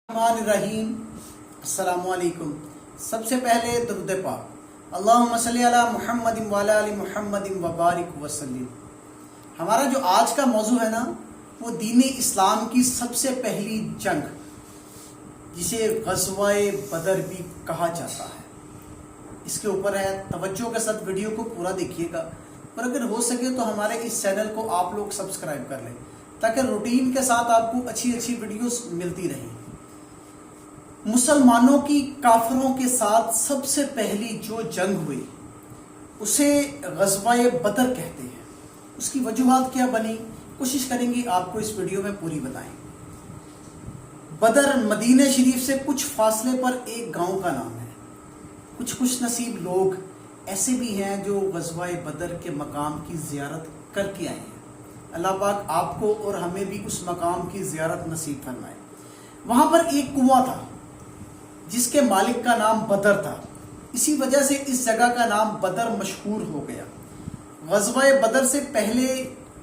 الرحیم السلام علیکم۔ سب سے پہلے درود پاک، اللہم صلی علی محمد وعلی آل محمد وبارک وسلم۔ ہمارا جو آج کا موضوع ہے نا، وہ دین اسلام کی سب سے پہلی جنگ، جسے غزوہ بدر بھی کہا جاتا ہے، اس کے اوپر ہے۔ توجہ کے ساتھ ویڈیو کو پورا دیکھیے گا، اور اگر ہو سکے تو ہمارے اس چینل کو آپ لوگ سبسکرائب کر لیں، تاکہ روٹین کے ساتھ آپ کو اچھی ویڈیوز ملتی رہیں۔ مسلمانوں کی کافروں کے ساتھ سب سے پہلی جو جنگ ہوئی، اسے غزوہ بدر کہتے ہیں۔ اس کی وجوہات کیا بنی، کوشش کریں گے آپ کو اس ویڈیو میں پوری بتائیں۔ بدر مدینہ شریف سے کچھ فاصلے پر ایک گاؤں کا نام ہے۔ کچھ خوش نصیب لوگ ایسے بھی ہیں جو غزوہ بدر کے مقام کی زیارت کر کے آئے ہیں۔ اللہ پاک آپ کو اور ہمیں بھی اس مقام کی زیارت نصیب فرمائے۔ وہاں پر ایک کنواں تھا جس کے مالک کا نام بدر تھا، اسی وجہ سے اس جگہ کا نام بدر مشہور ہو گیا۔ غزوہ بدر سے پہلے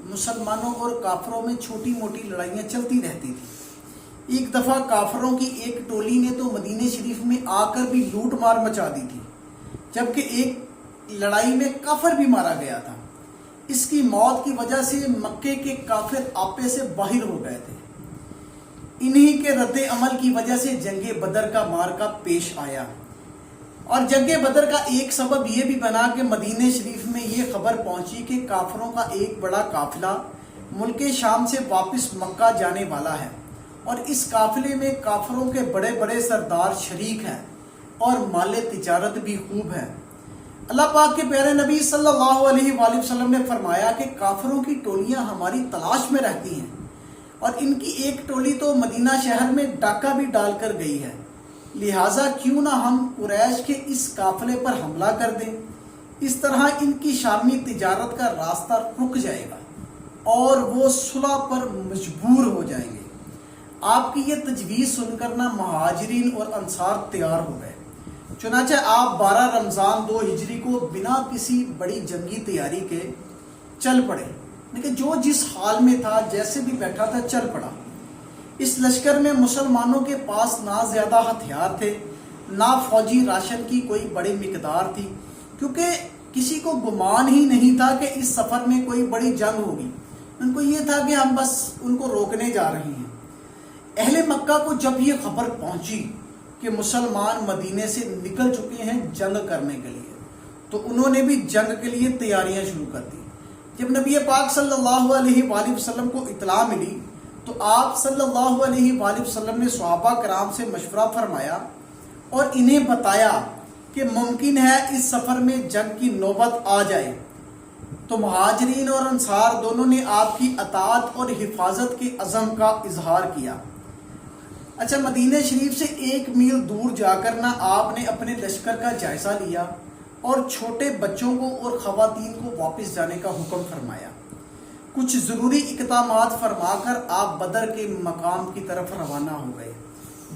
مسلمانوں اور کافروں میں چھوٹی موٹی لڑائیاں چلتی رہتی تھی۔ ایک دفعہ کافروں کی ایک ٹولی نے تو مدینہ شریف میں آ کر بھی لوٹ مار مچا دی تھی، جبکہ ایک لڑائی میں کافر بھی مارا گیا تھا۔ اس کی موت کی وجہ سے مکے کے کافر آپے سے باہر ہو گئے تھے۔ انہی کے رد عمل کی وجہ سے جنگ بدر کا مارکا پیش آیا، اور جنگ بدر کا ایک سبب یہ بھی بنا کہ مدینہ شریف میں یہ خبر پہنچی کہ کافروں کا ایک بڑا قافلہ ملک شام سے واپس مکہ جانے والا ہے، اور اس قافلے میں کافروں کے بڑے بڑے سردار شریک ہیں اور مال تجارت بھی خوب ہے۔ اللہ پاک کے پیارے نبی صلی اللہ علیہ وآلہ وسلم نے فرمایا کہ کافروں کی ٹولیاں ہماری تلاش میں رہتی ہیں، اور ان کی ایک ٹولی تو مدینہ شہر میں ڈاکہ بھی ڈال کر گئی ہے، لہٰذا کیوں نہ ہم قریش کے اس قافلے پر حملہ کر دیں۔ اس طرح ان کی شامی تجارت کا راستہ رک جائے گا اور وہ صلح پر مجبور ہو جائیں گے۔ آپ کی یہ تجویز سن کر نہ مہاجرین اور انصار تیار ہو گئے۔ چنانچہ آپ 12 رمضان 2 ہجری کو بنا کسی بڑی جنگی تیاری کے چل پڑے، لیکن جو جس حال میں تھا، جیسے بھی بیٹھا تھا، چل پڑا۔ اس لشکر میں مسلمانوں کے پاس نہ زیادہ ہتھیار تھے، نہ فوجی راشن کی کوئی بڑی مقدار تھی، کیونکہ کسی کو گمان ہی نہیں تھا کہ اس سفر میں کوئی بڑی جنگ ہوگی۔ ان کو یہ تھا کہ ہم بس ان کو روکنے جا رہے ہیں۔ اہل مکہ کو جب یہ خبر پہنچی کہ مسلمان مدینے سے نکل چکے ہیں جنگ کرنے کے لیے، تو انہوں نے بھی جنگ کے لیے تیاریاں شروع کر دی۔ جب نبی پاک صلی اللہ علیہ وآلہ وسلم کو اطلاع ملی، تو آپ صلی اللہ علیہ وآلہ وسلم نے صحابہ کرام سے مشورہ فرمایا اور انہیں بتایا کہ ممکن ہے اس سفر میں جنگ کی نوبت آ جائے۔ تو مہاجرین اور انصار دونوں نے آپ کی اطاعت اور حفاظت کے عزم کا اظہار کیا۔ اچھا، مدینہ شریف سے 1 میل دور جا کر نہ آپ نے اپنے لشکر کا جائزہ لیا اور چھوٹے بچوں کو اور خواتین کو واپس جانے کا حکم فرمایا۔ کچھ ضروری اقدامات فرما کر آپ بدر کے مقام کی طرف روانہ ہو گئے،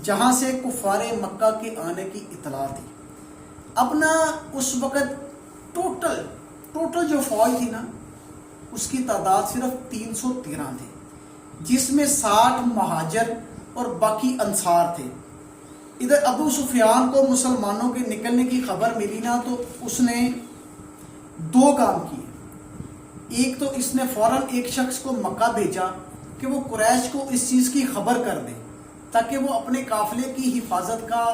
جہاں سے کفار مکہ کے آنے کی اطلاع تھی۔ اپنا اس وقت ٹوٹل جو فوج تھی نا، اس کی تعداد صرف 313 تھی، جس میں 60 مہاجر اور باقی انصار تھے۔ ادھر ابو سفیان کو مسلمانوں کے نکلنے کی خبر ملی نا، تو اس نے 2 کام کیے۔ ایک تو اس نے فوراً ایک شخص کو مکہ بھیجا کہ وہ قریش کو اس چیز کی خبر کر دے، تاکہ وہ اپنے قافلے کی حفاظت کا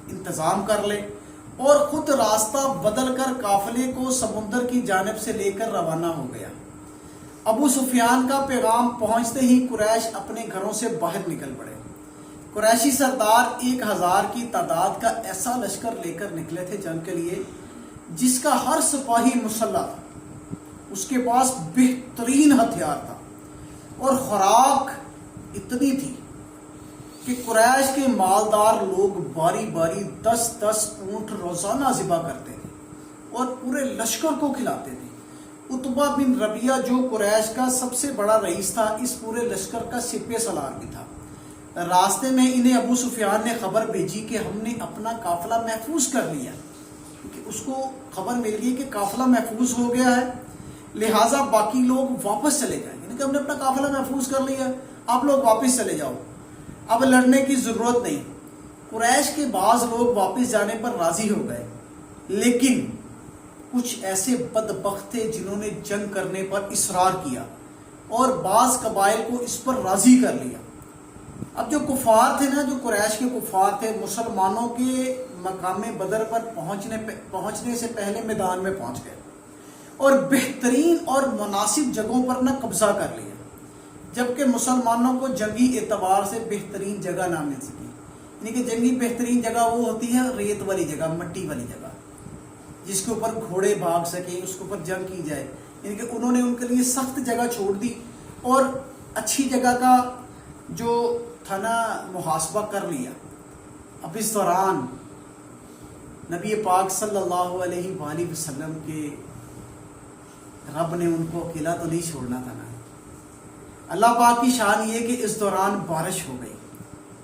انتظام کر لے، اور خود راستہ بدل کر قافلے کو سمندر کی جانب سے لے کر روانہ ہو گیا۔ ابو سفیان کا پیغام پہنچتے ہی قریش اپنے گھروں سے باہر نکل پڑے۔ قریشی سردار 1000 کی تعداد کا ایسا لشکر لے کر نکلے تھے جنگ کے لیے، جس کا ہر سپاہی مسلح تھا، اس کے پاس بہترین ہتھیار تھا، اور خوراک اتنی تھی کہ قریش کے مالدار لوگ باری باری 10 اونٹ روزانہ ذبح کرتے تھے اور پورے لشکر کو کھلاتے تھے۔ عتبہ بن ربیعہ جو قریش کا سب سے بڑا رئیس تھا، اس پورے لشکر کا سپہ سالار بھی تھا۔ راستے میں انہیں ابو سفیان نے خبر بھیجی کہ ہم نے اپنا قافلہ محفوظ کر لیا، کیونکہ اس کو خبر مل گئی کہ قافلہ محفوظ ہو گیا ہے، لہٰذا باقی لوگ واپس چلے جائیں گے، کہ ہم نے اپنا قافلہ محفوظ کر لیا، آپ لوگ واپس چلے جاؤ۔ اب لڑنے کی ضرورت نہیں۔ قریش کے بعض لوگ واپس جانے پر راضی ہو گئے، لیکن کچھ ایسے بدبخت تھے جنہوں نے جنگ کرنے پر اصرار کیا اور بعض قبائل کو اس پر راضی کر لیا۔ اب جو کفار تھے نا، جو قریش کے کفار تھے، مسلمانوں کے مقام بدر پر پہنچنے سے پہلے میدان میں پہنچ گئے اور بہترین اور مناسب جگہوں پر نہ قبضہ کر لیا، جبکہ مسلمانوں کو جنگی اعتبار سے بہترین جگہ نہ مل سکی۔ یعنی کہ جنگی بہترین جگہ وہ ہوتی ہے ریت والی جگہ، مٹی والی جگہ، جس کے اوپر گھوڑے بھاگ سکیں، اس کے اوپر جنگ کی جائے۔ یعنی کہ انہوں نے ان کے لیے سخت جگہ چھوڑ دی اور اچھی جگہ کا جو تھا نا محاسبہ کر لیا۔ اب اس دوران نبی پاک صلی اللہ علیہ وآلہ وسلم کے رب نے ان کو اکیلا تو نہیں چھوڑنا تھا نا۔ اللہ پاک کی شان یہ کہ اس دوران بارش ہو گئی،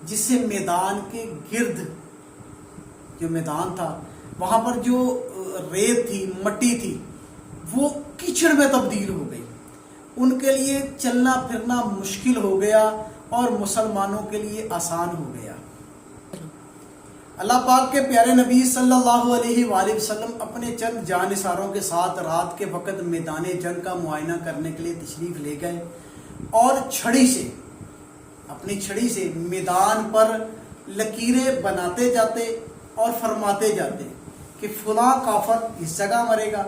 جس سے میدان کے گرد جو میدان تھا وہاں پر جو ریت تھی، مٹی تھی، وہ کیچڑ میں تبدیل ہو گئی۔ ان کے لیے چلنا پھرنا مشکل ہو گیا اور مسلمانوں کے لیے آسان ہو گیا۔ اللہ پاک کے پیارے نبی صلی اللہ علیہ وآلہ وسلم اپنے چند جانثاروں کے ساتھ رات کے وقت میدان جنگ کا معائنہ کرنے کے لیے تشریف لے گئے اور اپنی چھڑی سے میدان پر لکیریں بناتے جاتے اور فرماتے جاتے کہ فلاں کافر اس جگہ مرے گا،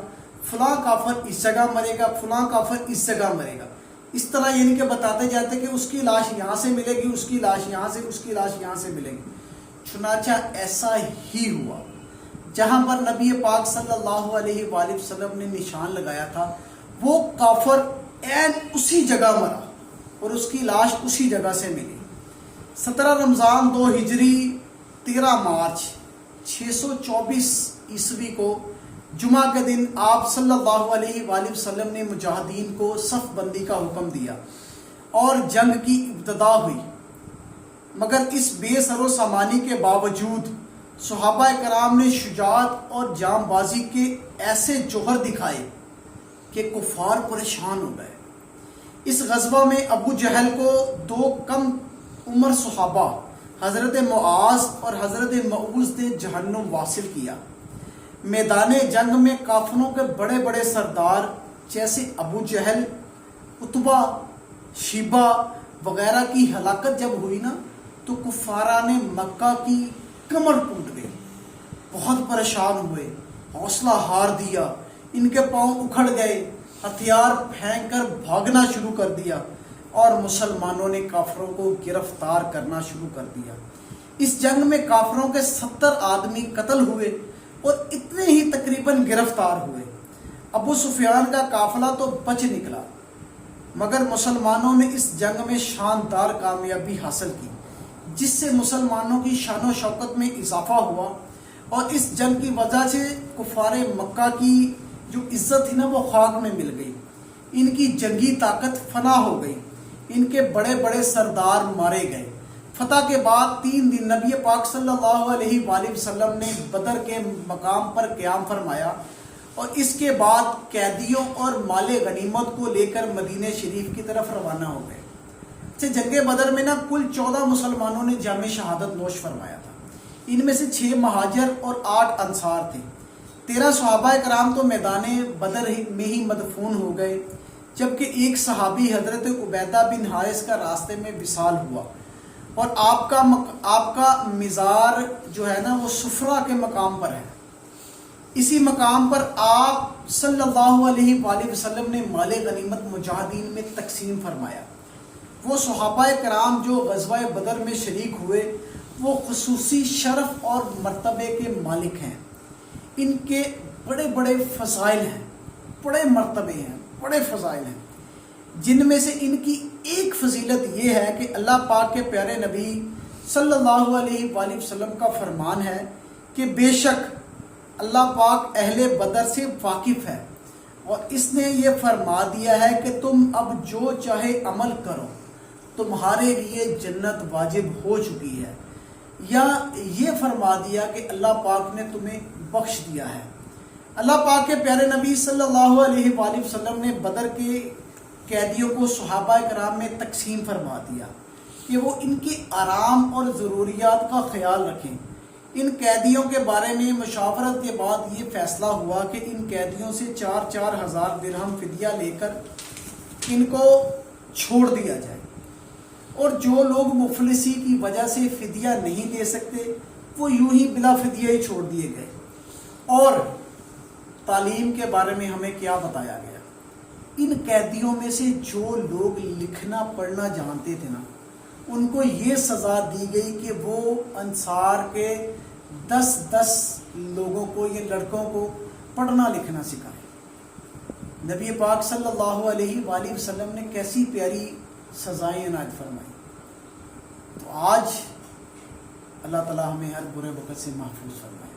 فلاں کافر اس جگہ مرے گا، فلاں کافر اس جگہ مرے گا۔ اس طرح یعنی کہ بتاتے جاتے کہ اس کی لاش یہاں سے ملے گی، اس کی لاش یہاں سے، اس کی لاش یہاں سے ملے گی۔ چنانچہ ایسا ہی ہوا، جہاں پر نبی پاک صلی اللہ علیہ وآلہ وسلم نے نشان لگایا تھا، وہ کافر عین اسی جگہ مرا اور اس کی لاش اسی جگہ سے ملی۔ 17 رمضان 2 ہجری 13 مارچ 624 عیسوی کو جمعہ کے دن آپ صلی اللہ علیہ وآلہ وسلم نے مجاہدین کو صف بندی کا حکم دیا اور جنگ کی ابتدا ہوئی، مگر اس بے سر و سامانی کے باوجود صحابہ کرام نے شجاعت اور جام بازی کے ایسے جوہر دکھائے کہ کفار پریشان ہو گئے۔ اس غزوہ میں ابو جہل کو 2 کم عمر صحابہ حضرت معاذ اور حضرت معوذ نے جہنم واصل کیا۔ میدان جنگ میں کافروں کے بڑے بڑے سردار جیسے ابو جہل، عتبہ، شیبہ وغیرہ کی ہلاکت جب ہوئی نا، تو کفاران مکہ کی کمر ٹوٹ گئی، بہت پریشان ہوئے، حوصلہ ہار دیا، ان کے پاؤں اکھڑ گئے، ہتھیار پھینک کر بھاگنا شروع کر دیا اور مسلمانوں نے کافروں کو گرفتار کرنا شروع کر دیا۔ اس جنگ میں کافروں کے 70 آدمی قتل ہوئے اور اتنے ہی تقریباً گرفتار ہوئے۔ ابو سفیان کا قافلہ تو بچ نکلا، مگر مسلمانوں نے اس جنگ میں شاندار کامیابی حاصل کی، جس سے مسلمانوں کی شان و شوکت میں اضافہ ہوا اور اس جنگ کی وجہ سے کفار مکہ کی جو عزت تھی نا وہ خاک میں مل گئی، ان کی جنگی طاقت فنا ہو گئی، ان کے بڑے بڑے سردار مارے گئے۔ فتح کے بعد 3 دن نبی پاک صلی اللہ علیہ وآلہ وسلم نے بدر کے مقام پر قیام فرمایا اور اس کے بعد قیدیوں اور مال غنیمت کو لے کر مدینہ شریف کی طرف روانہ ہو گئے۔ جنگ بدر میں نا کل 14 مسلمانوں نے جام شہادت نوش فرمایا تھا، ان میں سے 6 مہاجر اور 8 انصار تھے۔ 13 صحابہ کرام تو میدان بدر میں ہی مدفون ہو گئے، جبکہ ایک صحابی حضرت عبیدہ بن حارث کا راستے میں وصال ہوا اور آپ کا مزار جو ہے نا وہ صفرہ کے مقام پر ہے۔ اسی مقام پر آپ صلی اللہ علیہ وآلہ وسلم نے مال غنیمت مجاہدین میں تقسیم فرمایا۔ وہ صحابہ کرام جو غزوہ بدر میں شریک ہوئے وہ خصوصی شرف اور مرتبے کے مالک ہیں، ان کے بڑے بڑے فضائل ہیں، بڑے مرتبے ہیں، بڑے فضائل ہیں، جن میں سے ان کی ایک فضیلت یہ ہے کہ اللہ پاک کے پیارے نبی صلی اللہ علیہ وآلہ وسلم کا فرمان ہے کہ بے شک اللہ پاک اہل بدر سے واقف ہے اور اس نے یہ فرما دیا ہے کہ تم اب جو چاہے عمل کرو، تمہارے لیے جنت واجب ہو چکی ہے، یا یہ فرما دیا کہ اللہ پاک نے تمہیں بخش دیا ہے۔ اللہ پاک کے پیارے نبی صلی اللہ علیہ وآلہ وسلم نے بدر کے قیدیوں کو صحابہ کرام میں تقسیم فرما دیا، کہ وہ ان کے آرام اور ضروریات کا خیال رکھیں۔ ان قیدیوں کے بارے میں مشاورت کے بعد یہ فیصلہ ہوا کہ ان قیدیوں سے 4,000 درہم فدیہ لے کر ان کو چھوڑ دیا جائے، اور جو لوگ مفلسی کی وجہ سے فدیہ نہیں دے سکتے وہ یوں ہی بلا فدیہ ہی چھوڑ دیے گئے۔ اور تعلیم کے بارے میں ہمیں کیا بتایا گیا؟ ان قیدیوں میں سے جو لوگ لکھنا پڑھنا جانتے تھے نا، ان کو یہ سزا دی گئی کہ وہ انصار کے 10 لوگوں کو، یہ لڑکوں کو پڑھنا لکھنا سکھائے۔ نبی پاک صلی اللہ علیہ وآلہ وسلم نے کیسی پیاری سزائیں عنایت فرمائی۔ تو آج اللہ تعالی ہمیں ہر برے وقت سے محفوظ فرمائے۔